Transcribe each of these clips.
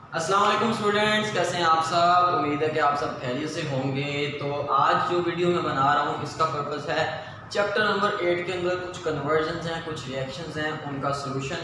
अस्सलाम वालेकुम स्टूडेंट्स, कैसे हैं आप सब। उम्मीद है कि आप सब खैरियत से होंगे। तो आज जो वीडियो मैं बना रहा हूँ इसका पर्पस है चैप्टर नंबर 8 के अंदर कुछ कन्वर्जन्स हैं, कुछ रिएक्शंस हैं, उनका सोल्यूशन।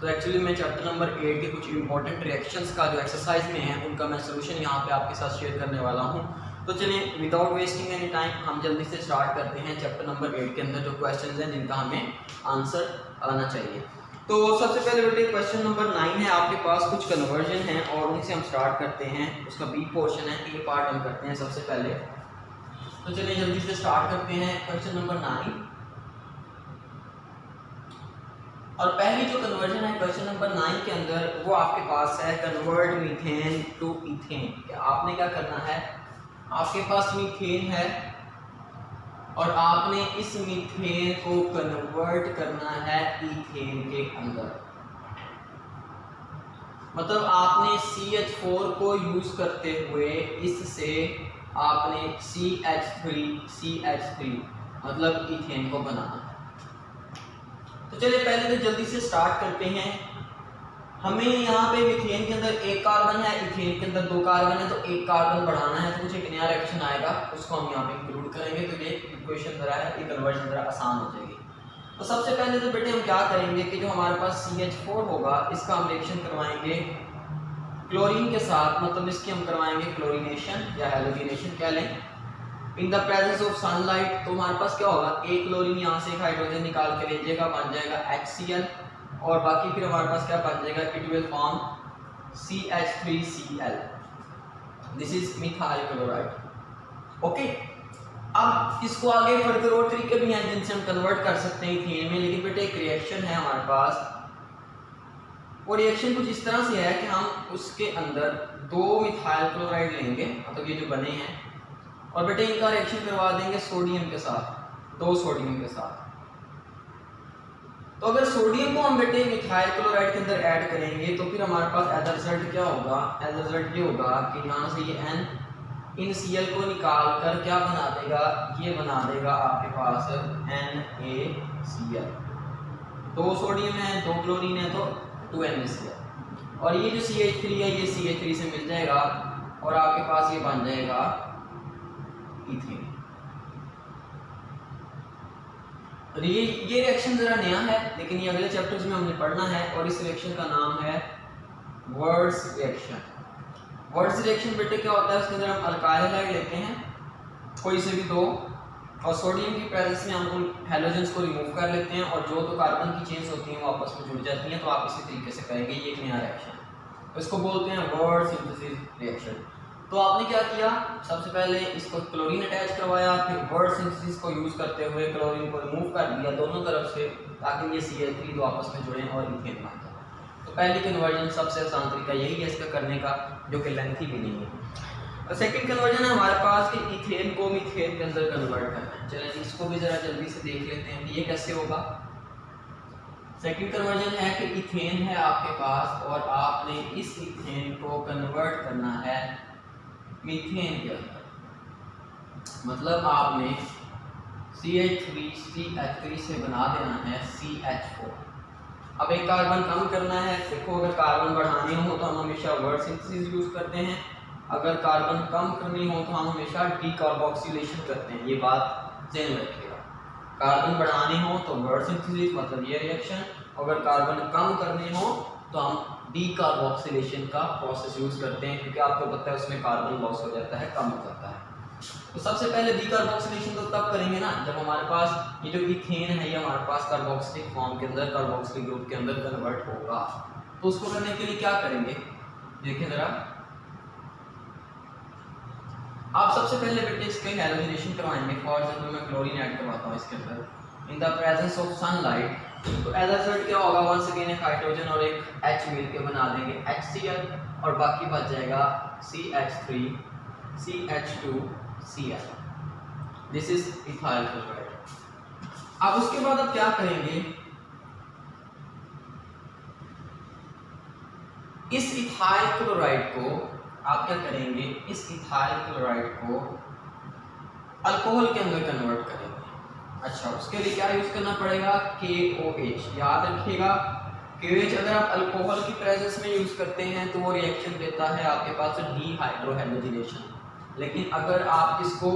तो एक्चुअली मैं चैप्टर नंबर 8 के कुछ इंपॉर्टेंट रिएक्शंस का जो एक्सरसाइज में है उनका मैं सोल्यूशन यहाँ पे आपके साथ शेयर करने वाला हूँ। तो चलिए विदाउट वेस्टिंग एनी टाइम हम जल्दी से स्टार्ट करते हैं चैप्टर नंबर 8 के अंदर जो क्वेश्चन हैं जिनका हमें आंसर आना चाहिए। तो सबसे पहले बेटे क्वेश्चन नंबर 9 है, आपके पास कुछ कन्वर्जन है और उनसे हम स्टार्ट करते हैं। उसका बी पोर्शन है, ए पार्ट हम करते हैं सबसे पहले। तो चलिए जल्दी से स्टार्ट करते हैं क्वेश्चन नंबर 9। और पहली जो कन्वर्जन है क्वेश्चन नंबर 9 के अंदर वो आपके पास है कन्वर्ट मीथेन टू इथेन। आपने क्या करना है, आपके पास मीथेन है और आपने इस मीथेन को कन्वर्ट करना है इथेन के अंदर। मतलब आपने CH4 को यूज करते हुए इससे आपने CH3 मतलब इथेन को बनाना है। तो चलिए पहले तो जल्दी से स्टार्ट करते हैं। हमें यहाँ पे मीथेन के अंदर एक कार्बन है, इथेन के अंदर 2 कार्बन है, तो एक कार्बन बढ़ाना है तो कुछ एक नया रिएक्शन आएगा, उसको हम यहाँ पे इंक्लूड करेंगे। तो ये इक्वेशन जरा है, ये कन्वर्जन जरा आसान हो जाएगी। तो सबसे पहले तो बेटे हम क्या करेंगे कि जो हमारे पास CH4 होगा इसका हम रिएक्शन करवाएंगे क्लोरीन के साथ, मतलब इसकी हम करवाएंगे क्लोरीनेशन या हैलोजिनेशन कह लें। In the presence of sunlight तो हमारे पास क्या होगा, एक क्लोरीन यहाँ से एक हाइड्रोजन निकाल के भेजेगा, बन जाएगा HCl और बाकी फिर हमारे पास क्या बन जाएगा, it will form CH3Cl। This is methyl chloride. Okay, अब इसको आगे फर्दर और तरीके भी हैं जिनसे हम कन्वर्ट कर सकते हैं इथेन में, लेकिन बेटे एक रिएक्शन है हमारे पास। वो रिएक्शन कुछ इस तरह से है कि हम उसके अंदर 2 मिथाइल क्लोराइड लेंगे, मतलब ये जो बने हैं, और बेटे इनका रिएक्शन करवा देंगे सोडियम के साथ, 2 सोडियम के साथ। तो अगर सोडियम को हम बेटे मिथाइल क्लोराइड के अंदर ऐड करेंगे तो फिर हमारे पास एज रिजल्ट क्या होगा, एज रिजल्ट ये होगा कि यहाँ से ये N इन Cl को निकाल कर क्या बना देगा, ये बना देगा आपके पास NaCl। 2 सोडियम है, 2 क्लोरीन है, तो 2NaCl। और ये जो CH3 है ये CH3 से मिल जाएगा और आपके पास ये बन जाएगा इथेन। और ये रिएक्शन जरा नया है लेकिन ये अगले चैप्टर्स में हमने पढ़ना है और इस रिएक्शन का नाम है वर्ड्स रिएक्शन। वर्ड्स रिएक्शन बेटे क्या होता है, उसके अंदर हम अल्काइल हैलाइड लेते हैं कोई से भी 2 और सोडियम की प्रेजेंस में हम उन हैलोजेंस को रिमूव कर लेते हैं और जो 2 कार्बन की चेन्स होती हैं वो आपस में जुड़ जाती हैं। तो आप इसी तरीके से करेंगे, ये एक नया रिएक्शन है, तो इसको बोलते हैं वर्ड सिंथेसिस रिएक्शन। तो आपने क्या किया, सबसे पहले इसको क्लोरीन अटैच करवाया, फिर वर्ड सिंथेसिस को यूज करते हुए क्लोरीन को रिमूव कर दिया दोनों तरफ से ताकि ये CH3 दो आपस में जुड़ें और इथेन बन जाए। तो पहली कन्वर्जन सबसे आसान तरीका यही है इसका करने का, जो कि लेंथी भी नहीं है। और सेकंड कन्वर्जन है हमारे पास कि इथेन को मीथेन के अंदर कन्वर्ट करना है। चलिए इसको भी जरा जल्दी से देख लेते हैं कि ये कैसे होगा। सेकंड कन्वर्जन है कि इथेन है आपके पास और आपने इस इथेन को कन्वर्ट करना है मीथेन के अंदर, मतलब आपने CH3 से बना देना है CH4। अब एक कार्बन कम करना है। देखो अगर कार्बन बढ़ाने हो तो हम हमेशा वर्ड सिंथेसिस यूज करते हैं, अगर कार्बन कम करनी हो तो हम हमेशा डीकार्बोक्सिलेशन करते हैं। ये बात ध्यान रखिएगा, कार्बन बढ़ाने हो तो वर्ड सिंथेसिस मतलब ये रिएक्शन, अगर कार्बन कम करने हो तो हम डीकार्बोक्सिलेशन का प्रोसेस यूज करते हैं, क्योंकि आपको पता है उसमें कार्बन लॉस हो जाता है, कम हो जाता है। तो सबसे पहले डीकार्बोक्सिलेशन तो तब करेंगे ना जब हमारे पास ये जो इथेन है ये हमारे पास कार्बोक्सिलिक फॉर्म के अंदर, कार्बोक्सिलिक ग्रुप के अंदर कन्वर्ट होगा। तो उसको करने के लिए क्या करेंगे, देखिए जरा। आप सबसे पहले बेटे इसके हैलोजिनेशन करवाएंगे। फॉर एग्जांपल मैं क्लोरीन ऐड करवाता हूँ इसके अंदर in the presence of sunlight. तो एज रिजल्ट क्या होगा, वंस अगेन एक हाइड्रोजन और एक H मिलके बना देंगे HCl और बाकी बच जाएगा CH3 CH2Cl। This is ethyl chloride. अब उसके बाद आप क्या करेंगे, इस इथाइल क्लोराइड को आप क्या करेंगे, इस इथाइल क्लोराइड को अल्कोहल के अंदर कन्वर्ट करेंगे। अच्छा, उसके लिए क्या यूज करना पड़ेगा, KOH। याद रखिएगा KOH अगर आप अल्कोहल की प्रेजेंस में यूज करते हैं तो वो रिएक्शन देता है आपके पास डीहाइड्रोहैलोजिनेशन, लेकिन अगर आप इसको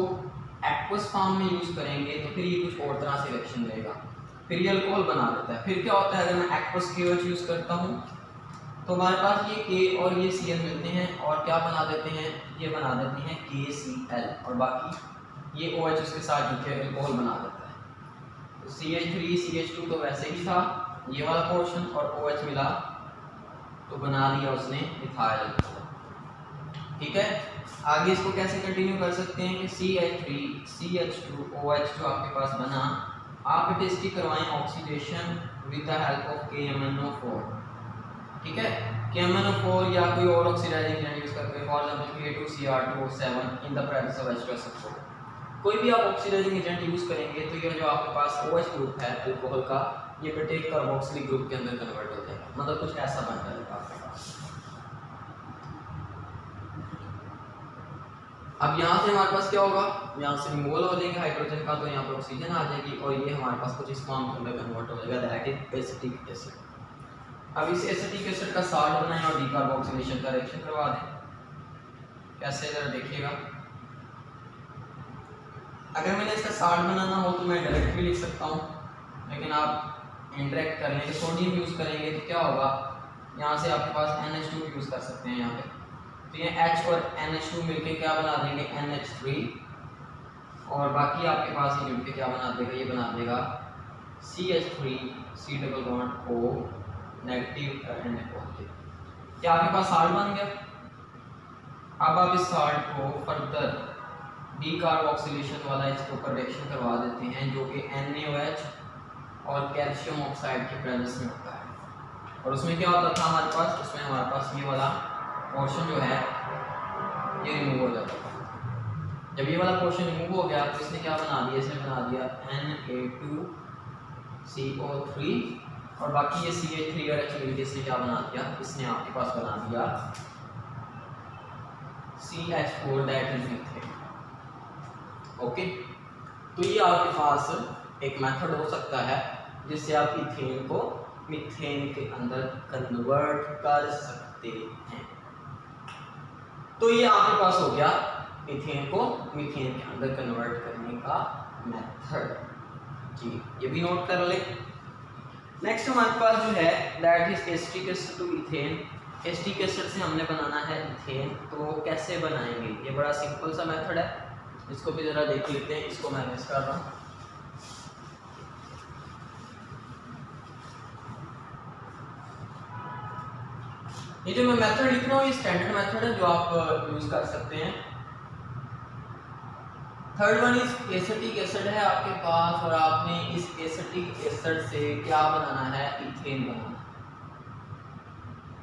एक्वस फॉर्म में यूज करेंगे तो फिर ये कुछ और तरह से रिएक्शन देगा, फिर ये अल्कोहल बना देता है। फिर क्या होता है, अगर मैं एक्वस KOH यूज करता हूँ तो हमारे पास ये K और ये Cl मिलते हैं और क्या बना देते हैं, ये बना देते हैं KCl, और बाकी ये OH उसके साथ जो है अल्कोहल बना देता है। तो CH3 CH2 तो वैसे ही था ये वाला पोर्शन, और OH मिला तो बना दिया उसने इथाइल अल्कोहल। ठीक है, आगे इसको कैसे कंटिन्यू कर सकते हैं कि CH3 CH2 OH जो आपके पास बना, आप इसे इसकी करवाएं oxidation with the help of KMnO4। ठीक है, KMnO4 या कोई और ऑक्सीडाइजिंग एजेंट यूज करके, for example K2Cr2O7 in the presence of H2SO4, कोई भी आप ऑक्सीडाइजिंग एजेंट यूज करेंगे तो ये जो आपके पास OH ग्रुप है अल्कोहल का, ये बेटे कार्बोक्सिलिक ग्रुप के अंदर कन्वर्ट हो जाएगा, मतलब कुछ ऐसा बन जाएगा आपके पास। अब यहाँ से हमारे पास क्या होगा, यहाँ से रिमूवल हो जाएगा हाइड्रोजन का, तो यहाँ पर ऑक्सीजन आ जाएगी और ये हमारे पास कुछ इस फॉर्म के अंदर कन्वर्ट हो जाएगा, दैट इज एसिटिक एसिड। अब इस एसिटिक एसिड का साल्ट बनाएं और डीकार्बोक्सिलेशन का रिएक्शन करवा दें। कैसे, जरा देखिएगा। अगर मैंने इसका साल्ट बनाना हो तो मैं डायरेक्ट भी लिख सकता हूँ, लेकिन आप इंटरेक्ट करेंगे, सोडियम यूज करेंगे तो क्या होगा, यहाँ से आपके पास NH2 यूज कर सकते हैं यहाँ पे, तो ये H और NH2 मिलके क्या बना देंगे NH3, और बाकी आपके पास ये मिलके क्या बना देगा, ये बना देगा CH3 C double bond O negative and positive. क्या आपके पास साल्ट बन गया। अब आप इस साल्ट को फर्दर डीकार्बोक्सिलेशन वाला इसके ऊपर रिएक्शन करवा देते हैं, जो कि NaOH और कैल्शियम ऑक्साइड के प्रेजेंस में होता है। और उसमें क्या होता था हमारे पास, उसमें हमारे पास ये वाला पोर्शन जो है ये रिमूव हो जाता था। जब ये वाला पोर्शन रिमूव हो गया तो इसने क्या बना दिया, इसने बना दिया Na2CO3, और बाकी ये CH3 और H मिलकर इसने क्या बना दिया, इसने आपके पास बना दिया CH4 that is methane. Okay, तो ये आपके पास एक मेथड हो सकता है जिससे आप इथेन को मीथेन के अंदर कन्वर्ट कर सकते हैं। तो ये आपके पास हो गया इथेन को मीथेन के अंदर कन्वर्ट करने का मेथड। जी, ये भी नोट कर ले। नेक्स्ट हमारे पास जो है that is acetic acid to ethane. Acetic acid से हमने बनाना है इथेन, तो कैसे बनाएंगे, ये बड़ा सिंपल सा मेथड है, इसको भी जरा देख लेते हैं। इसको मैं मिस कर रहा हूँ। ये जो मैं मेथड लिख रहा हूँ ये स्टैंडर्ड मेथड है जो आप यूज कर सकते हैं। Third one is acetic acid है आपके पास, और आपने इस एसिटिक एसिड से क्या बनाना है, इथेन बनाना है।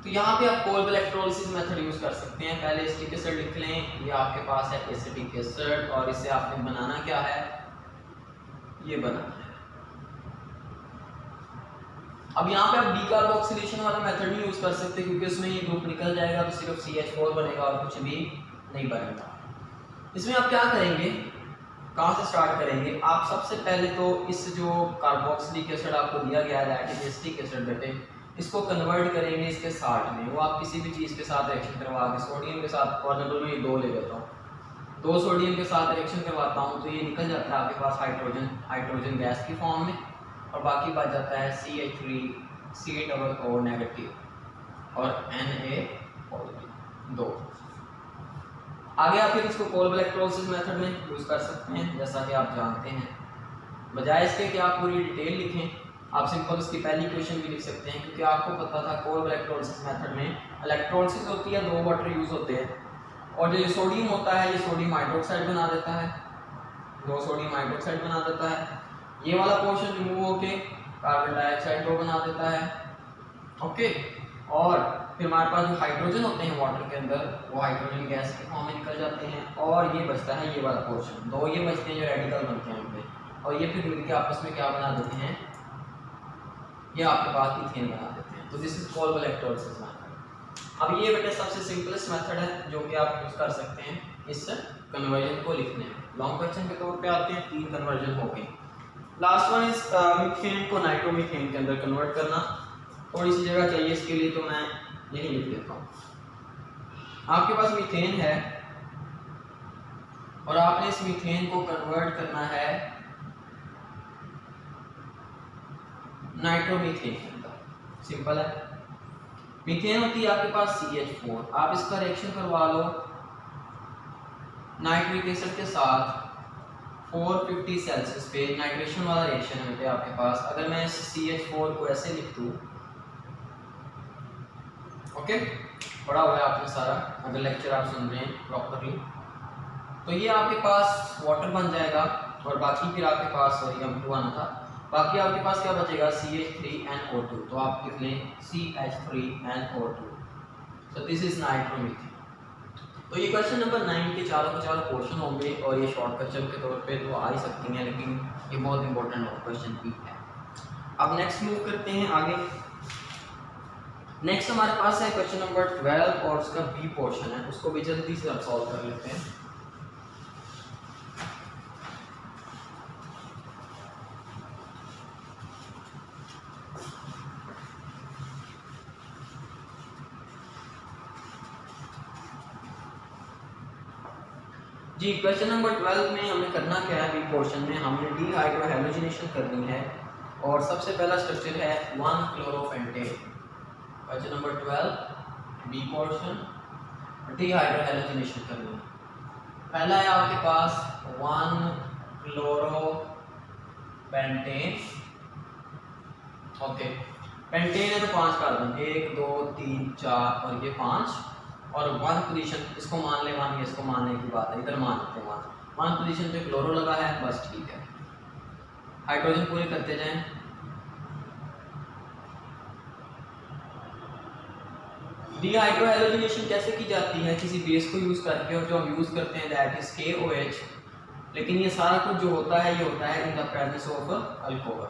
तो यहाँ पे आप कोल्ड इलेक्ट्रोलिसिस मेथड यूज कर सकते हैं। पहले एसिटिक एसिड लिख लें, ये आपके पास है एसिटिक एसिड, और इसे आपने बनाना क्या है, ये बनाना है। अब यहाँ पे आप डीकार्बोक्सिलेशन वाला मेथड नहीं यूज कर सकते क्योंकि उसमें ये ग्रुप निकल जाएगा तो सिर्फ CH4 बनेगा और कुछ भी नहीं बनेगा। इसमें आप क्या करेंगे, कहाँ से स्टार्ट करेंगे, आप सबसे पहले तो इस जो कार्बोक्सिलिक एसिड आपको दिया गया है दैट इज एसिटिक एसिड बेटे, इसको कन्वर्ट करेंगे इसके साल्ट में। वो आप किसी भी चीज़ के साथ रिएक्शन करवा के, सोडियम के साथ फॉर एग्जाम्पल मैं ये 2 ले लेता हूँ, 2 सोडियम के साथ रिएक्शन करवाता हूँ तो ये निकल जाता है आपके पास हाइड्रोजन गैस की फॉर्म में, और बाकी बच जाता है CH3 C नेगेटिव और Na पॉजिटिव 2। आगे आप फिर इसको कोल्ड इलेक्ट्रोलिसिस मेथड में यूज कर सकते हैं, जैसा कि आप जानते हैं। बजाय इसके कि आप पूरी डिटेल लिखें, आप सिंपल इसकी पहली इक्वेशन भी लिख सकते हैं, क्योंकि आपको पता था कोल्ड इलेक्ट्रोलिसिस मेथड में इलेक्ट्रोलिसिस होती है, 2 वाटर यूज होते हैं, और जो ये सोडियम होता है ये सोडियम हाइड्रोक्साइड बना देता है, 2 सोडियम हाइड्रोक्साइड बना देता है। ये वाला पोर्शन रिमूव होके कार्बन डाइऑक्साइड को बना देता है। ओके, और फिर हमारे पास जो हाइड्रोजन होते हैं वाटर के अंदर, वो हाइड्रोजन गैस के फॉर्म में निकल जाते हैं, और ये बचता है ये वाला पोर्शन, 2 ये बचते हैं जो रेडिकल बनते हैं उनके, और ये फिर मिलकर आपस में क्या बना देते हैं, ये आपके पास इथेन बना देते हैं। तो this is cold electrolysis method. अब ये बेटे सबसे सिंपलेस्ट मेथड है जो कि आप यूज कर सकते हैं इस कन्वर्जन को लिखने में। लॉन्ग क्वेश्चन के तौर पे आते हैं, 3 कन्वर्जन हो गए। लास्ट वन इज मीथेन को नाइट्रोमीथेन के अंदर कन्वर्ट करना। थोड़ी सी जगह चाहिए इसके लिए, तो मैं यही लिख देता हूँ। आपके पास मीथेन है और आपने इस मीथेन को कन्वर्ट करना है नाइट्रोमीथेन के अंदर। सिंपल है। मीथेन होती है आपके पास CH4, आप इसका रिएक्शन करवा लो नाइट्रिक एसिड के साथ 450 सेल्सियस पे, नाइट्रेशन वाला रिएक्शन है आपके पास। अगर मैं इस CH4 को ऐसे लिख दूँ, ओके, पढ़ा हुआ है आपने सारा, अगर लेक्चर आप सुन रहे हैं प्रॉपरली, तो ये आपके पास वाटर बन जाएगा और बाकी फिर आपके पास, सॉरी M2 आना था, बाकी आपके पास क्या बचेगा CH3NO2, तो आप लिख लें CH3NO2। So this is nitromethane. तो ये क्वेश्चन नंबर 9 के चारों के चारों पोर्शन होंगे और ये शॉर्ट क्वेश्चन के तौर पे तो आ ही सकती हैं, लेकिन ये बहुत इंपॉर्टेंट क्वेश्चन भी है। अब नेक्स्ट मूव करते हैं आगे। नेक्स्ट हमारे पास है क्वेश्चन नंबर 12 और उसका बी पोर्शन है, उसको भी जल्दी से हम सॉल्व कर लेते हैं। जी, क्वेश्चन नंबर 12 में हमें करना क्या है, बी पोर्शन में हमने डीहाइड्रोहैलोजिनेशन करनी है और सबसे पहला स्ट्रक्चर है 1-क्लोरोपेंटेन। क्वेश्चन नंबर 12 बी पोर्शन, डीहाइड्रोहैलोजिनेशन करनी है। पहला है आपके पास 1-क्लोरोपेंटेन, ओके, पेंटेन है तो 5 कार्बन, 1 2 3 4 और ये 5, और 1 पोजीशन इसको मान ले, मान ये इसको मानने की बात है, इधर मान लेते हैं 1 पोजीशन पे क्लोरो लगा है, बस ठीक है। हाइड्रोजन पूरे करते जाएं। डीहाइड्रोहैलोजिनेशन कैसे की जाती है, किसी बेस को यूज करके, और जो हम यूज करते हैं दैट इज KOH, लेकिन ये सारा कुछ जो होता है ये होता है in the presence of alcohol.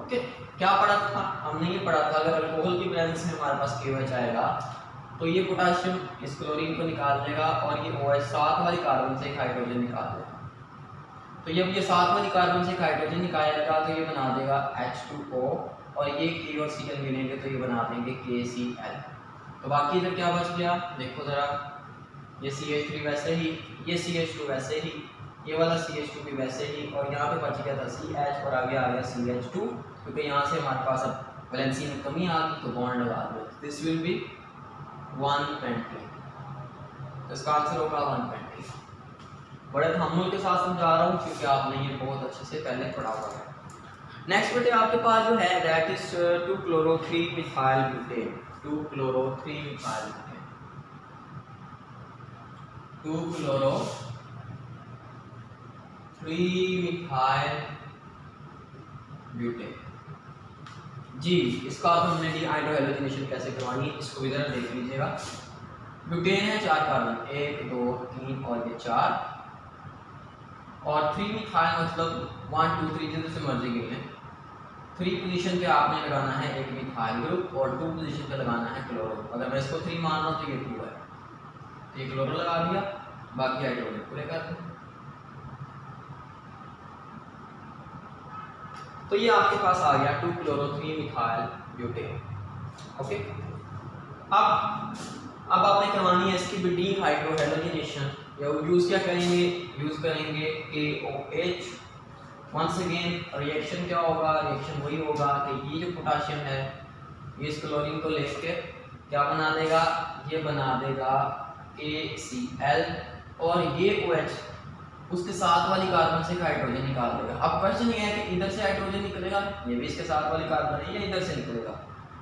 Okay, क्या पढ़ा था हमने, ये पढ़ा था अगर अल्कोहल की प्रेजेंस में हमारे पास KOH आएगा तो ये पोटाशियम इस क्लोरीन को निकाल देगा और ये OH 7 वाली कार्बन से एक हाइड्रोजन निकाल देगा। तो जब ये 7 वाली कार्बन से एक हाइड्रोजन निकालेगा तो ये बना देगा H2O, और ये K और Cl मिलेंगे तो ये बना देंगे KCl। तो बाकी इधर क्या बच गया, देखो जरा, ये CH3 वैसे ही, ये CH2 वैसे ही, ये वाला CH2 भी वैसे ही, और यहाँ पे बच गया था CH और आगे आ गया CH2, क्योंकि यहाँ से हमारे पास अब वैलेंसी में कमी आ गई तो बॉन्ड लगा दो, दिस विल बी 120। तो इसका आंसर होगा 120। बड़े तहम्मुल के साथ समझा रहा हूँ क्योंकि आपने ये बहुत अच्छे से पहले पढ़ा हुआ है। नेक्स्ट बेटे आपके पास जो है that is 2-chloro-3-methyl butane, 2-chloro-3-methyl butane, 2-chloro-3-methyl butane। जी, इसका अब हमने डीहाइड्रोहैलोजिनेशन कैसे करवानी है इसको इधर देख लीजिएगा। ब्यूटेन है 4 कार्बन, 1 2 3 और ये 4, और 3 मिथाइल मतलब 1 2 3 जितने मर्जी गिन लें। 3 पोजीशन पे आपने लगाना है एक मिथाइल ग्रुप और 2 पोजीशन पे लगाना है क्लोरो। अगर मैं इसको 3 मान रहा हूँ तो ये 2 है, तो ये क्लोरो लगा दिया, बाकी हाइड्रोजन पूरे कर दो। तो ये आपके पास आ गया 2-chloro-3-methyl butane। ओके, अब आपने करवानी है इसकी भी डीहाइड्रोहैलोजिनेशन। यूज क्या करेंगे, यूज करेंगे KOH। वंस अगेन रिएक्शन क्या होगा, रिएक्शन वही होगा कि ये जो पोटाशियम है ये इस क्लोरीन को लेके क्या बना देगा, ये बना देगा KCl, और ये OH उसके साथ वाली कार्बन से हाइड्रोजन निकाल देगा। अब क्वेश्चन ये है कि इधर से हाइड्रोजन निकलेगा, ये भी इसके साथ वाली कार्बन है, या इधर से निकलेगा।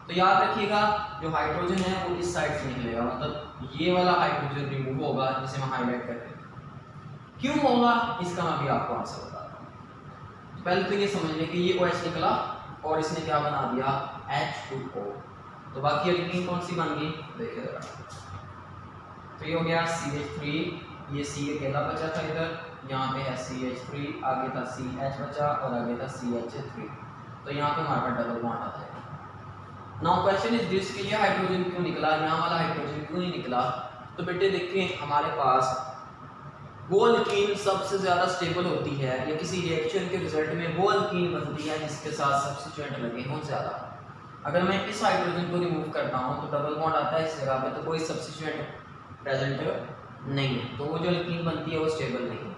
तो याद रखिएगा जो हाइड्रोजन है वो इस साइड से निकलेगा, मतलब ये वाला हाइड्रोजन रिमूव होगा, जिसे मैं हाईलाइट करके क्यों होगा इसका मैं भी आपको आंसर बताता हूँ। पहले तो ये समझ लें कि ये OH निकला और इसने क्या बना दिया H2O, तो बाकी अल्कीन कौन सी बन गई देखिए जरा। तो ये हो गया CH3, ये C अकेला बचा था इधर, यहाँ पे है CH3, आगे था CH बचा और आगे था CH3, तो यहाँ पे हमारा डबल बॉन्ड आ जाएगा। नाउ क्वेश्चन इज दिस कि ये हाइड्रोजन क्यों निकला, यहाँ वाला हाइड्रोजन क्यों नहीं निकला। तो बेटे देखिए हमारे पास वो अल्कीन सबसे ज़्यादा स्टेबल होती है, या किसी रिएक्शन के रिजल्ट में वो अल्कीन बनती है जिसके साथ सब्स्टिट्यूएंट लगे हों ज़्यादा। अगर मैं इस हाइड्रोजन को रिमूव करता हूँ तो डबल बॉन्ड आता है इस जगह पे, तो कोई सब्स्टिट्यूएंट प्रेजेंट नहीं है, तो वो जो अल्कीन बनती है वो स्टेबल नहीं है।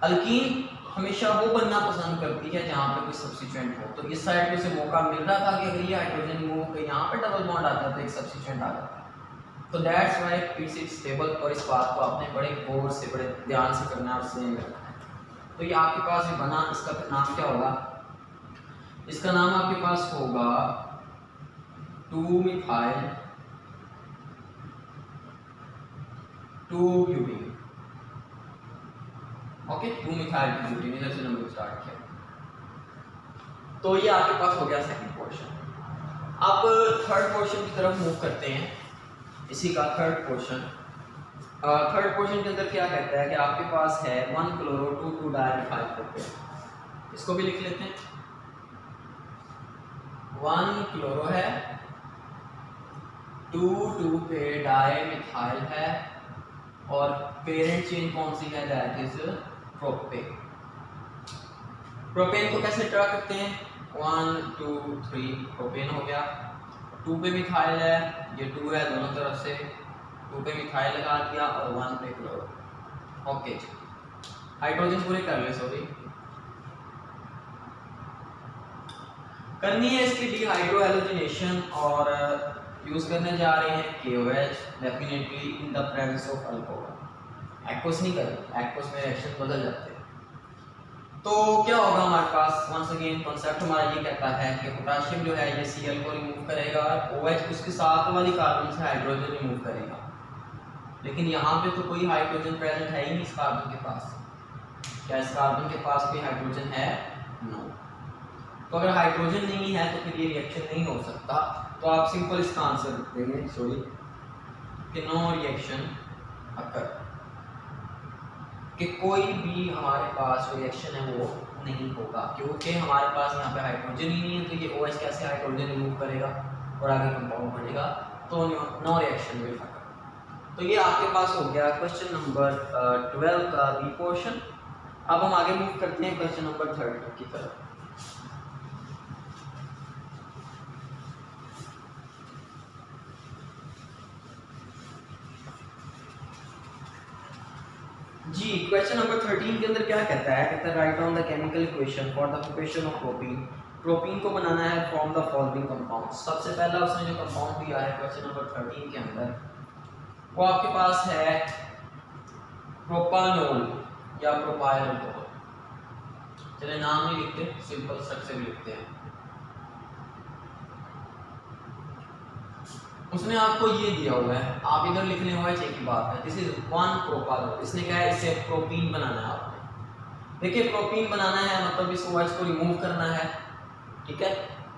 अल्कीन हमेशा वो बनना पसंद करती है जहाँ पे कोई सब्स्टिट्यूएंट हो। तो इस साइड पे उसे मौका मिल रहा था कि अगर ये हाइड्रोजन रिमूव होकर यहाँ पे डबल बॉन्ड आता है तो एक सब्स्टिट्यूएंट आ जाता है, तो दैट्स व्हाई इट्स स्टेबल। और इस बात को आपने बड़े गौर से, बड़े ध्यान से करना है और सेम रखना है। तो ये आपके पास भी बना, इसका नाम क्या होगा? इसका नाम आपके पास होगा 2-methyl 2-butene। Okay, 2-methyl 2-butene, इधर से नंबर स्टार्ट किया। तो ये आपके पास हो गया सेकंड पोर्शन। अब थर्ड पोर्शन की तरफ मूव करते हैं। इसी का थर्ड पोर्शन के अंदर क्या कहता है कि आपके पास है 1-chloro 2,2-dimethyl propane। इसको भी लिख लेते हैं। 1-chloro है, 2 पे डाइमिथाइल है, और पेरेंट चेन कौन सी है? That is propane. प्रोपेन को कैसे ड्रा करते हैं? 1 2 3 प्रोपेन हो गया। 2 पे मिथाइल है, ये 2 है दोनों तरफ से, 2 पे मिथाइल लगा दिया और 1 पे क्लोरो। ओके, हाइड्रोजन पूरे कर ले, सॉरी करनी है इसकी डिहाइड्रोहेलोजिनेशन, और यूज करने जा रहे हैं KOH, definitely in the presence of alcohol. Aqueous नहीं करें, एक्वस में रिएक्शन बदल जाते हैं। तो क्या होगा हमारे पास? वंस अगेन कॉन्सेप्ट हमारा ये कहता है कि पोटेशियम जो है ये Cl को रिमूव करेगा, OH उसके साथ वाली कार्बन से हाइड्रोजन रिमूव करेगा, लेकिन यहाँ पे तो कोई हाइड्रोजन प्रेजेंट है ही नहीं इस कार्बन के पास। क्या इस कार्बन के पास कोई हाइड्रोजन है? नो। तो अगर हाइड्रोजन नहीं है तो फिर ये रिएक्शन नहीं हो सकता। तो आप सिंपल इसका आंसर देंगे, सॉरी, कि नो रिएक्शन अकर, कि कोई भी हमारे पास जो रिएक्शन है वो नहीं होगा, क्योंकि हमारे पास यहाँ पे हाइड्रोजन ही नहीं है। तो ये OH कैसे हाइड्रोजन रिमूव करेगा और आगे कंपाउंड बनेगा? तो नो रिएक्शन विल अकर। तो ये आपके पास हो गया क्वेश्चन नंबर 12 का बी पोर्शन। अब हम आगे मूव करते हैं क्वेश्चन नंबर 13 की तरफ। जी, क्वेश्चन नंबर 13 के अंदर क्या कहता है? कहता है write down the chemical equation for the preparation of protein. Protein को बनाना है फ्रॉम द फॉलोइंग कंपाउंड। सबसे पहला उसने जो कंपाउंड दिया है क्वेश्चन नंबर 13 के अंदर, वो आपके पास है प्रोपानोल या प्रोपाइल अल्कोहल। चलिए नाम नहीं लिखते, सिंपल स्ट्रक्चर लिखते हैं। उसने आपको ये दिया हुआ है, आप इधर लिख लें OH की बात है। This is 1 propanol. इसने क्या है? इसे प्रोपीन बनाना है आपने। देखिए, प्रोपीन बनाना है मतलब इस OH को रिमूव करना है, ठीक है,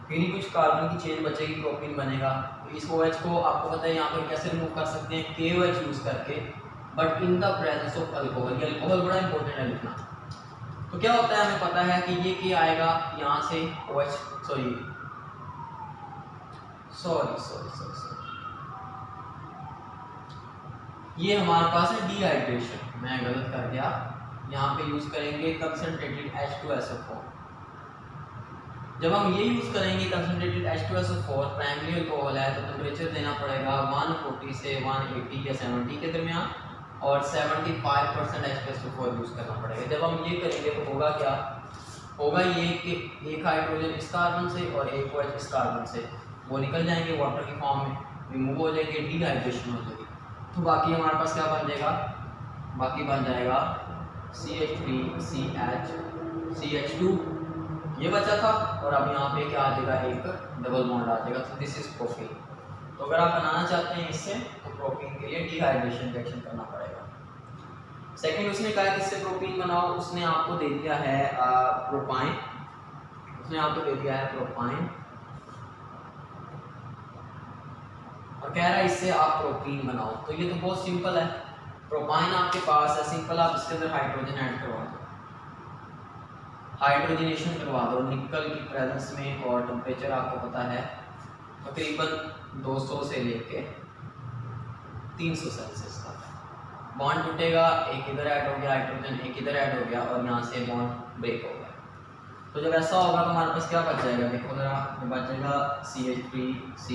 फिर ही कुछ कार्बन की चेन बचेगी, प्रोपीन बनेगा। तो इस OH को आपको पता है यहाँ पर कैसे रिमूव कर सकते हैं? KOH यूज करके, but in the presence of alcohol. ये अल्कोहल बड़ा इंपॉर्टेंट है लिखना। तो क्या होता है, हमें पता है कि ये क्या आएगा यहाँ से OH, सॉरी ये हमारे पास है डिहाइड्रेशन। मैं गलत कर गया, यहाँ पे यूज करेंगे कंसंट्रेटेड H2SO4। जब हम ये यूज करेंगे कंसंट्रेटेड H2SO4, प्राइमरी अल्कोहल है, तो टेम्परेचर देना पड़ेगा 140 से 180 या 70 के दरमियान, और 75% H2SO4 यूज करना पड़ेगा। जब हम ये करेंगे तो होगा क्या? होगा ये कि एक हाइड्रोजन इस कार्बन से और एक OH इस कार्बन से, वो निकल जाएंगे वाटर की फॉर्म में, रिमूव हो जाएंगे, डिहाइड्रेशन हो जाएगी। तो बाकी हमारे पास क्या बन जाएगा? बाकी बन जाएगा CH3CH2, ये बचा था, और अब यहाँ पे क्या आ जाएगा? एक डबल बॉन्ड आ जाएगा। तो दिस इज प्रोपीन। तो अगर आप बनाना चाहते हैं इससे, तो प्रोपीन के लिए डिहाइड्रेशन रिएक्शन करना पड़ेगा। सेकंड, उसने कहा किससे प्रोपीन बनाओ? उसने आपको दे दिया है प्रोपाइन। उसने आपको दे दिया है प्रोपाइन और कह रहा है इससे आप प्रोपीन बनाओ। तो ये तो बहुत सिंपल है, प्रोपाइन आपके पास है, सिंपल आप इसके अंदर हाइड्रोजन ऐड करवा दो, हाइड्रोजनेशन करवा दो निकल की प्रेजेंस में, और टेम्परेचर आपको पता है तकरीबन 200 से लेके 300 सेल्सियस तक। बॉन्ड टूटेगा, एक इधर ऐड हो गया हाइड्रोजन, एक इधर ऐड हो गया, और यहाँ से बॉन्ड ब्रेक हो गया। तो जब ऐसा होगा तो हमारे पास क्या बच जाएगा, देखो जरा, बच जाएगा CH3C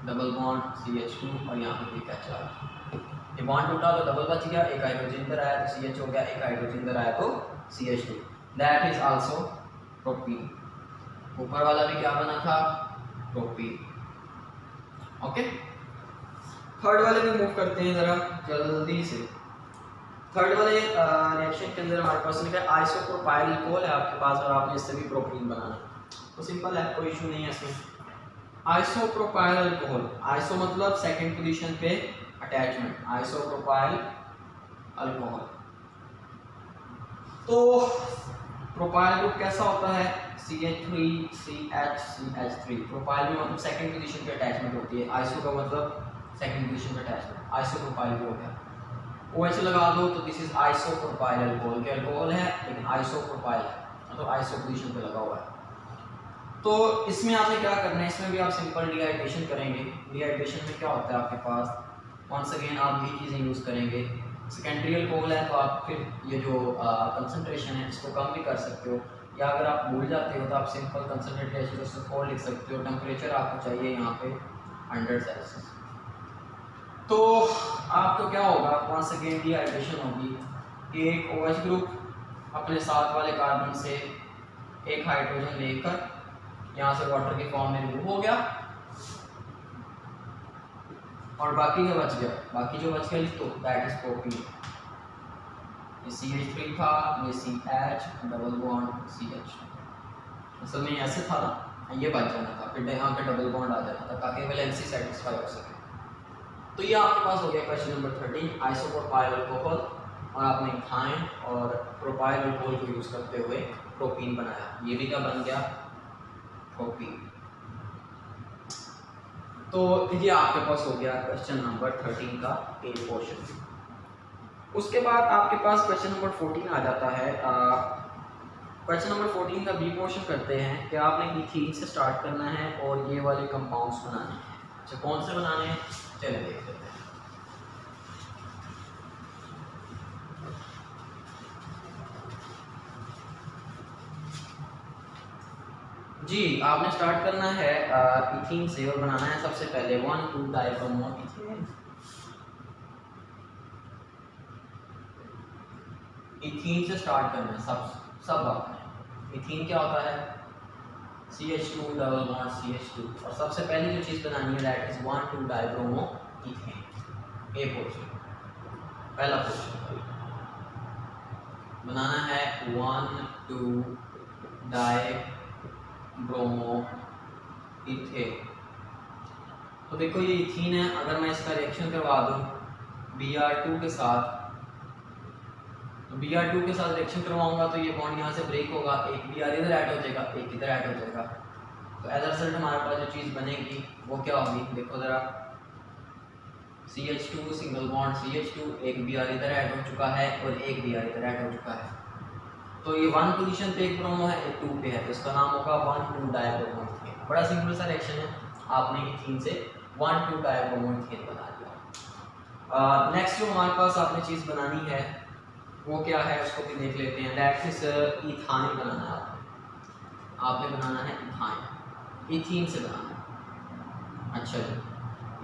डबल बॉन्ड CH2 और यहाँ पे एक HR। ये बॉन्ड टूटा तो डबल बच गया, एक हाइड्रोजन इधर आया तो CH हो गया, एक हाइड्रोजन इधर आया तो CH2। That is also propene. ऊपर वाला भी क्या बना था, प्रोपीन। ओके, थर्ड वाले में मूव करते हैं जरा जल्दी से। थर्ड वाले रिएक्शन के अंदर हमारे पास लिखा है आइसोप्रोपाइल अल्कोहल है आपके पास और आपने इससे भी प्रोपीन बनाना है, तो सिंपल है, कोई इशू नहीं है इसमें। आइसोप्रोपाइल अल्कोहल, आइसो मतलब सेकंड पोजीशन पे अटैचमेंट, आइसोप्रोपाइल अल्कोहल। तो प्रोपाइल ग्रुप कैसा होता है, CH3CH3। प्रोपाइल में मतलब सेकंड पोजीशन पे अटैचमेंट होती है, आइसो का मतलब सेकंड पोजीशन पे अटैचमेंट, आइसोप्रोपाइल हो गया। OH लगा दो तो दिस इज आइसोप्रोपाइल अल्कोहल, के अल्कोहल है लेकिन आइसोप्रोपाइल है, मतलब आइसो पोजीशन पे लगा हुआ है। तो इसमें आपने क्या करना है, इसमें भी आप सिंपल डिहाइड्रेशन करेंगे। डिहाइड्रेशन में क्या होता है आपके पास, वंस अगेन आप यही चीज़ें यूज़ करेंगे। सेकेंडरी अल्कोहल है तो आप फिर ये जो कंसंट्रेशन है इसको कम भी कर सकते हो, या अगर आप भूल जाते हो तो आप सिंपल कंसंट्रेटेड H2SO4 लिख सकते हो। टेम्परेचर आपको चाहिए यहाँ पे 100 सेल्सियस। तो आपको क्या होगा, वंस अगेन डिहाइड्रेशन होगी, एक OH ग्रुप अपने साथ वाले कार्बन से एक हाइड्रोजन लेकर यहाँ से वाटर के फॉर्म में रिमूव हो गया और बाकी क्या बच गया, बाकी जो बच गया लिख दो, दैट इज प्रोपीन। ये CH3 था, ये CH डबल बॉन्ड CH, असल में ऐसे था ना, ये बच जाना था, फिर यहाँ पे डबल बॉन्ड आ जाना था ताकि वैलेंसी सेटिस्फाई हो सके। तो ये आपके पास हो गया क्वेश्चन नंबर 13, आइसोप्रोपाइल अल्कोहल, और आपने इथाइन और प्रोपाइल अल्कोहल को यूज़ करते हुए प्रोपीन बनाया। ये भी क्या बन गया, प्रोपीन। तो ये आपके पास हो गया क्वेश्चन नंबर 13 का ए पोर्शन। उसके बाद आपके पास क्वेश्चन नंबर 14 आ जाता है। क्वेश्चन नंबर 14 का बी पोर्शन करते हैं कि आपने इथीन से स्टार्ट करना है और ये वाले कंपाउंड्स बनाने हैं। अच्छा, कौन से बनाने हैं, चलिए देख लेते हैं। जी, आपने स्टार्ट करना है इथीन से और बनाना है सबसे पहले 1,2-डाइब्रोमो इथेन। इथीन से स्टार्ट करना है सब आपने। इथीन क्या होता है, CH2 डबल बॉन्ड CH2, और सबसे पहली जो चीज़ बनानी है that is one two dibromo ethane. A portion, पहला पोर्शन बनाना है 1,2-डाइब्रोमो इथेन। तो देखो ये इथीन है, अगर मैं इसका रिएक्शन करवा दूं Br2 के साथ, तो Br2 के साथ रिएक्शन करवाऊंगा तो ये बॉन्ड यहाँ से ब्रेक होगा, एक Br इधर ऐड हो जाएगा, एक इधर ऐड हो जाएगा। तो एज अ रिजल्ट हमारे पास जो चीज़ बनेगी वो क्या होगी, देखो ज़रा, CH2 सिंगल बॉन्ड CH2, एक Br इधर ऐड हो चुका है और एक Br इधर ऐड हो चुका है। तो ये 1 पोजीशन पे एक ब्रोमो है, एक 2 पे है, तो इसका नाम होगा 1,2-डाइब्रोमो इथेन। बड़ा सिंपल सा रिएक्शन है, आपने इथीन से 1,2-डाइब्रोमो इथेन बना दिया। नेक्स्ट जो हमारे पास आपने चीज़ बनानी है वो क्या है, उसको भी देख लेते हैं। दैट इज इथाइन बनाना है आपने बनाना है इथाइन, इथीन से बनाना है। अच्छा जी,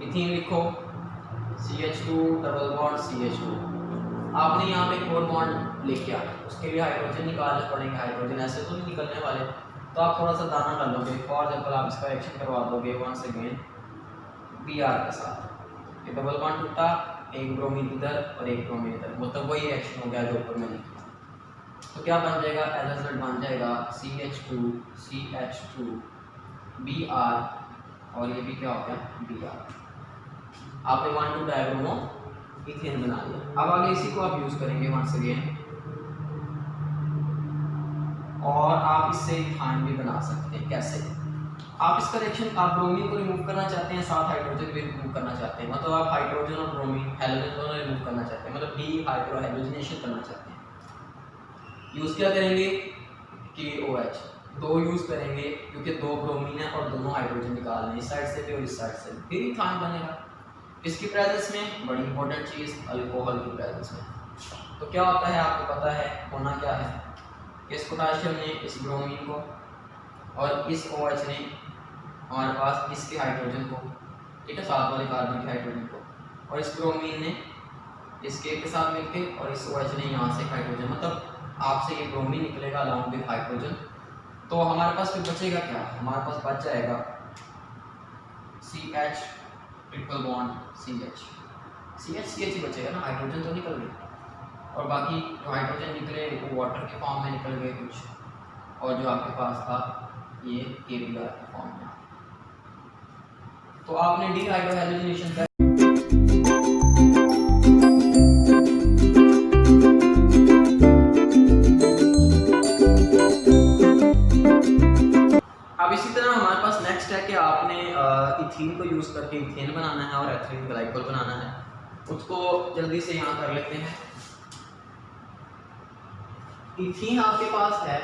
इथीन लिखो, CH2 डबल बॉन्ड CH2, आपने यहाँ पे एक और बॉन्ड लेके आना, उसके लिए हाइड्रोजन निकालने पड़ेंगे, हाइड्रोजन ऐसे तो नहीं निकलने वाले, तो आप थोड़ा सा दाना डालोगे। फॉर एग्जाम्पल आप इसका रिएक्शन करवा दोगे वंस अगेन Br के साथ, ये डबल बॉन्ड टूटा, एक ब्रोमीन इधर और एक ब्रोमीन इधर, मतलब वही रिएक्शन हो गया जो ऊपर में लिखा। तो क्या बन जाएगा, एज रिजल्ट बन जाएगा CH2 CH2 Br, और ये भी क्या हो गया Br। आपने 1,2-डाइब्रोमो इथेन बना लिया। अब आगे इसी को आप यूज करेंगे वंस अगेन, और आप इससे इथाइन भी बना सकते हैं। कैसे, आप इसका रिएक्शन, आप ब्रोमीन को रिमूव करना चाहते हैं, साथ हाइड्रोजन भी रिमूव करना चाहते हैं, मतलब आप हाइड्रोजन और ब्रोमीन हैलोजन दोनों रिमूव करना चाहते हैं, मतलब डी हाइड्रो हाइड्रोजनेशन करना चाहते हैं। यूज़ क्या करेंगे कि OH दो यूज़ करेंगे, क्योंकि दो ब्रोमीन है और दोनों हाइड्रोजन निकालने हैं, इस साइड से भी और इस साइड से भी, फिर इथाइन बनेगा। इसकी प्रेजेंस में, बड़ी इंपॉर्टेंट चीज़, अल्कोहल की प्रेजेंस में। तो क्या होता है आपको पता है, होना क्या है, इस पोटाशियम ने इस ब्रोमीन को और इस OH ने हमारे पास इसके हाइड्रोजन को, ठीक है, साथ वाले कार्बन के हाइड्रोजन को, और इस ब्रोमीन ने इसके के साथ मिलके और इस OH ने यहाँ से हाइड्रोजन, मतलब आपसे ये ब्रोमीन निकलेगा अलॉन्ग विद हाइड्रोजन। तो हमारे पास फिर बचेगा क्या, हमारे पास बच जाएगा CH ट्रिपल बॉन्ड CH ही बचेगा ना, हाइड्रोजन तो निकल गए और बाकी जो हाइड्रोजन निकले वो वाटर के फॉर्म में निकल गए कुछ, और जो आपके पास था ये KBr के फॉर्म में। तो आपने डिहाइड्रोजनेशन का अब इसी तरह हमारे पास नेक्स्ट है कि आपने इथीन को यूज़ करके इथेन बनाना है और एथिलीन ग्लाइकोल बनाना है। उसको जल्दी से यहाँ कर लेते हैं। इथीन आपके पास है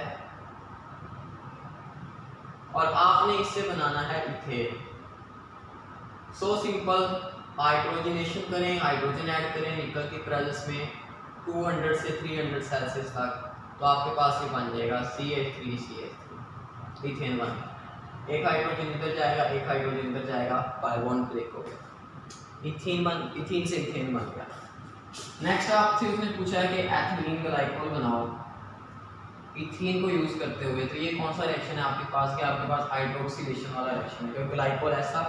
और आपने इससे बनाना है इथेन। सो सिंपल, हाइड्रोजनेशन करें, हाइड्रोजन ऐड करें निकल की प्रेजेंस में 200 से 300 सेल्सियस तक, तो आपके पास ये बन जाएगा CH3 इथेन बन गया। एक हाइड्रोजन इधर जाएगा, एक हाइड्रोजन इधर जाएगा, बाय बॉन्ड ब्रेक हो गया, इथीन से इथेन बन गया। नेक्स्ट आपसे उसने पूछा है कि एथिलीन ग्लाइकोल बनाओ इथीन को यूज करते हुए, तो ये कौन सा रिएक्शन है आपके पास, कि आपके पास हाइड्रोक्सिलेशन वाला रिएक्शन है, क्योंकि ग्लाइकोल ऐसा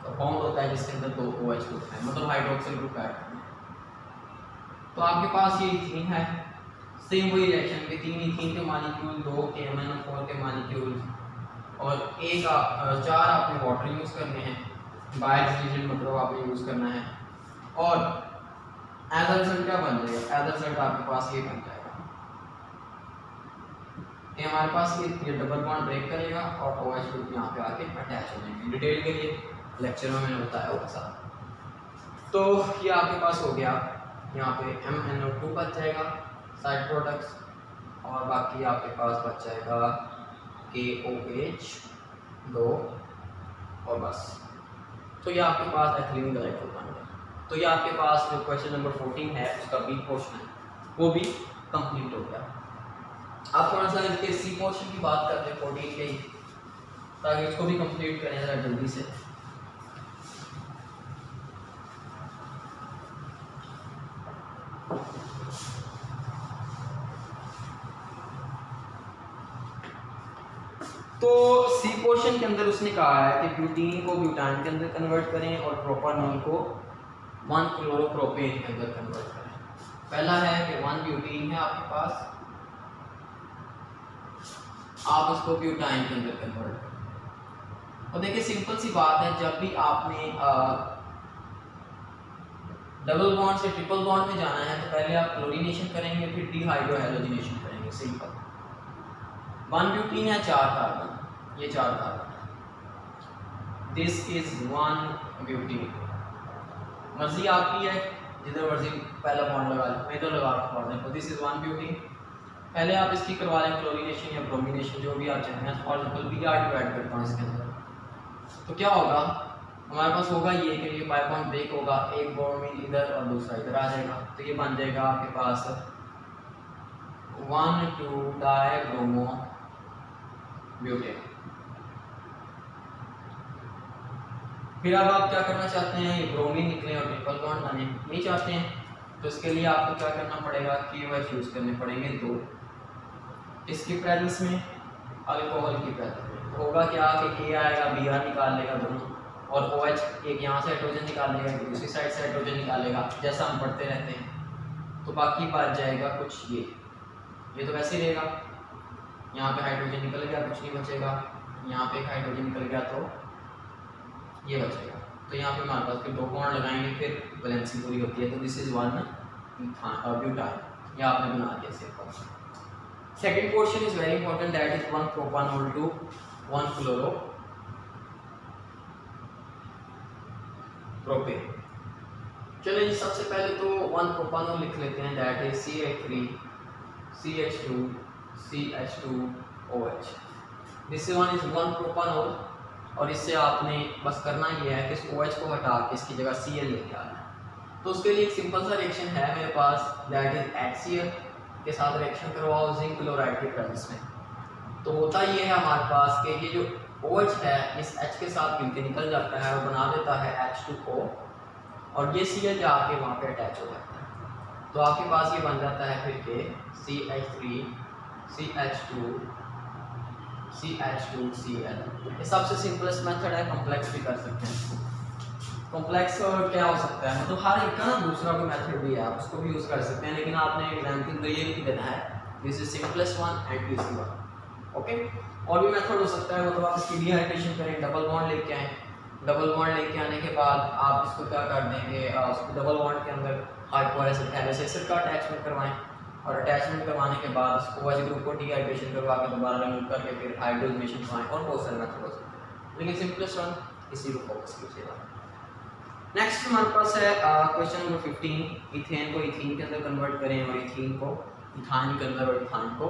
कंपाउंड होता है जिसके अंदर 2 OH ग्रुप है, मतलब हाइड्रोक्सिल ग्रुप ऐड करना है। तो आपके पास ये इथीन है, सेम वही रिएक्शन के 3 इथीन के मॉलिक्यूल, 2 KMnO4 के मॉलिक्यूल और 4 आपने वाटर यूज करने हैं, बायोरिएक्शन मतलब आपने यूज करना है, और एज अ रिजल्ट क्या बन जाएगा, एज अ रिजल्ट आपके पास ये बन जाएगा कि हमारे पास ये डबल बॉन्ड ब्रेक करेगा और OH ग्रुप यहाँ पे आके अटैच हो जाएंगे। डिटेल के लिए लेक्चर में मैंने बताया होगा साथ। तो ये आपके पास हो गया, यहाँ पे MnO2 बच जाएगा साइड प्रोडक्ट्स, और बाकी आपके पास बच जाएगा KOH 2 और बस। तो ये आपके पास एथिलीन ग्लाइकोल बन गया। तो ये आपके पास जो क्वेश्चन नंबर 14 है उसका बी पोर्शन है वो भी कंप्लीट हो गया। आप थोड़ा सा इसके सी पोर्शन की बात करते हैं 14 के ही, ताकि इसको भी कंप्लीट करें ज़रा जल्दी से। तो सी पोर्शन के अंदर उसने कहा है कि ब्यूटीन को ब्यूटान के अंदर कन्वर्ट करें और प्रोपानॉल को 1 क्लोरोप्रोपेन के अंदर कन्वर्ट करें। पहला है कि 1 ब्यूटीन है आपके पास, आप उसको ब्यूटाइन के अंदर कन्वर्ट करें। और देखिए सिंपल सी बात है, जब भी आपने डबल बॉन्ड से ट्रिपल बॉन्ड में जाना है तो पहले आप क्लोरीनेशन करेंगे, फिर डिहाइड्रोहैलोजिनेशन करेंगे। सिंपल 1 ब्यूटीन है, 4 कार्बन, ये 4 कार्बन, दिस इज 1 ब्यूटीन। मर्जी आपकी है, जिधर मर्जी पहला बॉन्ड लगा लो, मैं इधर लगा रहा हूँ तो दिस इज 1 ब्यूटीन। पहले आप इसकी करवा लें क्लोरीनेशन या ब्रोमिनेशन, जो भी आप चाहें, और Br2 ऐड करता हूँ इसके अंदर। तो क्या होगा, हमारे पास होगा ये कि ये बाय बॉन्ड ब्रेक होगा, एक ब्रोमीन इधर और दूसरा इधर आ जाएगा, तो ये बन जाएगा आपके पास 1,2 डाइब्रोमो ब्यूटेन। फिर अब आप क्या करना चाहते हैं, ये ब्रोमीन निकले और ट्रिपल बॉन्ड बने, नहीं चाहते हैं, तो इसके लिए आपको क्या करना पड़ेगा, KOH यूज करने पड़ेंगे 2, इसकी प्रेजेंस में, अल्कोहल की प्रेजेंस में। तो होगा क्या कि K आएगा, Br निकाल लेगा दोनों, और OH एक यहाँ से हाइड्रोजन निकाल लेगा, एक दूसरी साइड से हाइड्रोजन निकालेगा, जैसा हम पढ़ते रहते हैं। तो बाकी बच जाएगा कुछ ये तो वैसे ही रहेगा, यहाँ पे हाइड्रोजन निकल गया, कुछ नहीं बचेगा, यहाँ पे एक हाइड्रोजन निकल गया तो ये बचेगा। तो यहाँ पे हमारे पास फिर 2 बॉन्ड लगाएंगे, फिर वैलेंसी पूरी होती है। तो दिस इज 1 ब्यूटाइन, ये आपने बना दिया simple. Second portion is very important, that is 1 propanol to 1 chloropropane. चलिए जी, सबसे पहले तो 1 प्रोपानॉल लिख लेते हैं, that is CH3 CH2 CH2OH। This one is 1 प्रोपानॉल, और इससे आपने बस करना ये है कि इस OH को हटा के इसकी जगह Cl लेके आना है। तो उसके लिए एक सिंपल सा रिएक्शन है मेरे पास, दैट इज HCl के साथ रिएक्शन करवाओ जिंक क्लोराइड के प्रेजेंस में, तो होता ये है हमारे पास कि ये जो OH है इस H के साथ मिलकर निकल जाता है और बना देता है H2O, और ये Cl जाके वहाँ पे अटैच हो जाता है। तो आपके पास ये बन जाता है फिर के CH3 CH2 CH2Cl। ये सबसे सिंपलेस्ट मेथड है, कॉम्प्लेक्स भी कर सकते हैं। कॉम्प्लेक्स क्या हो सकता है, मतलब हर एक का ना दूसरा कोई मेथड भी है, आप उसको भी यूज़ कर सकते हैं, लेकिन आपने एग्जाम्पल तो ये भी देना है this is simplest one and easy one. Okay, और भी मेथड हो सकता है, मतलब आप इसकी डिहाइड्रेशन करें, डबल बॉन्ड लेके आएँ, डबल बॉन्ड लेके आने के बाद आप इसको क्या कर देंगे, उसको डबल बॉन्ड के अंदर हाइड्रोजन का अटैचमेंट करवाएं, और अटैचमेंट करवाने के बाद उसको OH ग्रुप को डिहाइड्रेशन करवा के दोबारा रिमूव करके फिर हाइड्रोजनेशन करवाएं, और बहुत सारे मेथड हो सकते हैं, लेकिन सिंपलेस्ट वन इसी को फोकस कीजिएगा। नेक्स्ट हमारे पास है क्वेश्चन नंबर 15, इथेन को इथीन के अंदर कन्वर्ट करें और इथीन को इथाइन के अंदर और इथाइन को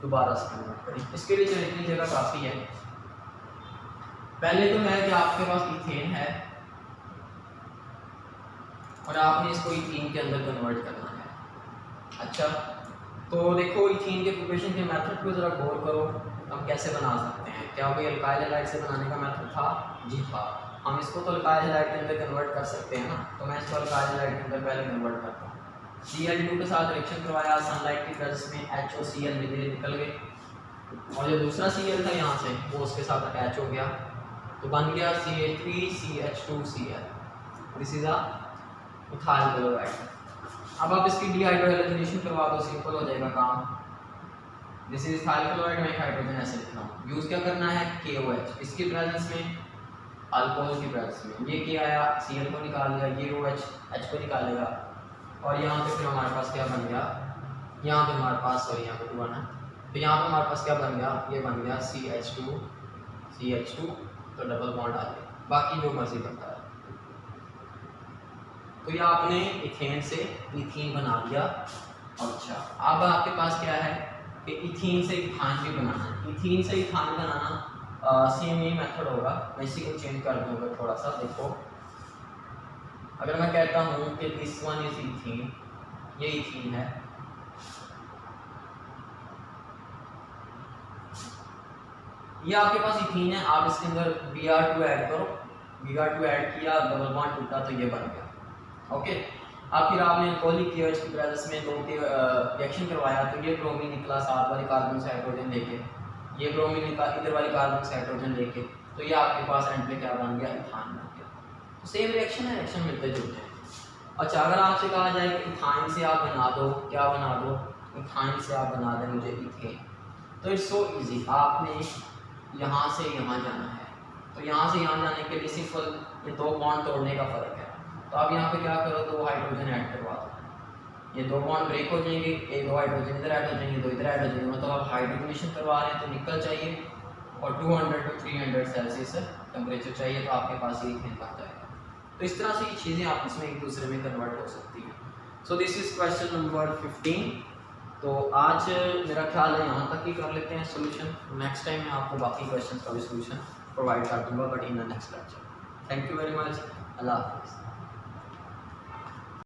दोबारा से कन्वर्ट करें। इसके लिए चलिए इतनी जगह काफ़ी है। पहले तो है कि आपके पास इथेन है और आपने इसको इथीन के अंदर कन्वर्ट करना है। अच्छा, तो देखो इथीन के प्रिपरेशन के मेथड को ज़रा गौर करो, हम कैसे बना सकते हैं। क्या कोई अल्काइल हैलाइड से बनाने का मेथड था? जी था। हम इसको तो अल्काइल हैलाइड के अंदर कन्वर्ट कर सकते हैं ना, तो मैं इसको अल्काइल हैलाइड के अंदर पहले कन्वर्ट करता हूँ। Cl2 के साथ रिएक्शन करवाया, सनलाइट की प्रेजेंस में HOCl निकल गए, और जो दूसरा Cl था यहाँ से वो उसके साथ अटैच हो गया, तो बन गया CH3CH2Cl। This is a ethyl chloride. अब आप इसकी डिहाइड्रोजनेशन करवा दो, सिंपल हो जाएगा काम। दिस इज इथाइल क्लोराइड, में हाइड्रोजन ऐसे लिख रहा हूँ। यूज़ क्या करना है, KOH इसकी प्रेजेंस में, अल्कोहल की प्रेजेंस में। ये क्या आया, Cl को निकाल लिया, ये OH H को निकालेगा, और यहाँ पे फिर हमारे पास क्या बन गया, यहाँ पे हमारे पास सॉरी यहाँ पे 2 बना, तो यहाँ पे हमारे पास क्या बन गया, ये बन गया CH2, तो डबल बॉन्ड आ गया, बाकी जो मर्जी बनता है। तो ये आपने इथेन से इथीन बना लिया। अच्छा, अब आपके पास क्या है कि इथीन से इथाइन भी बनाना है। इथीन से इथाइन बनाना सेम ही मेथड होगा, मैं इसी को चेंज कर दूंगा थोड़ा सा। देखो, अगर मैं कहता हूँ कि दिस वन इज इथीन, ये इथीन है, ये आपके पास इथीन है, आप इसके अंदर Br2 ऐड करो, Br2 ऐड किया, डबल बॉन्ड टूटा, तो ये बन गया। ओके, अब फिर आपने अल्कोहलिक KOH की प्रेजेंस में 2 के रिएक्शन करवाया, तो ये ब्रोमीन निकला साथ वाली कार्बन से हाइड्रोजन लेके, ये ब्रोमीन निकला इधर वाली कार्बन से हाइड्रोजन लेके, तो ये आपके पास एंड पे क्या बन गया, इथाइन बन गया। तो सेम रिएक्शन है, रिएक्शन मिलते जुलते हैं। अच्छा, अगर आपसे कहा जाए कि इथाइन से आप बना दो, क्या बना दो, इथाइन से आप बना दें मुझे इथेन, तो इट्स सो इजी। आपने यहाँ से यहाँ जाना है, तो यहाँ से यहाँ जाने के लिए सिंपल ये 2 बॉन्ड तोड़ने का फ़र्क है। तो आप यहाँ पे क्या करो, 2 हाइड्रोजन ऐड करवा दो, ये 2 बॉन्ड ब्रेक हो जाएंगे, 2 हाइड्रोजन इधर ऐड हो जाएंगे, 2 इधर ऐड हो जाएंगे, मतलब आप हाइड्रोजनेशन करवा रहे हैं तो निकल चाहिए, और 200 to 300 सेल्सियस टेम्परेचर चाहिए, तो आपके पास ये इथेन बन जाएगा। तो इस तरह से ये चीज़ें आपस में एक दूसरे में कन्वर्ट हो सकती हैं। So this is question number 15। तो आज मेरा ख्याल है यहाँ तक ही कर लेते हैं सोल्यूशन। नेक्स्ट टाइम मैं आपको बाकी क्वेश्चन का भी सोल्यूशन प्रोवाइड कर दूँगा, but in the next lecture. Thank you very much, अल्लाह हाफिज़।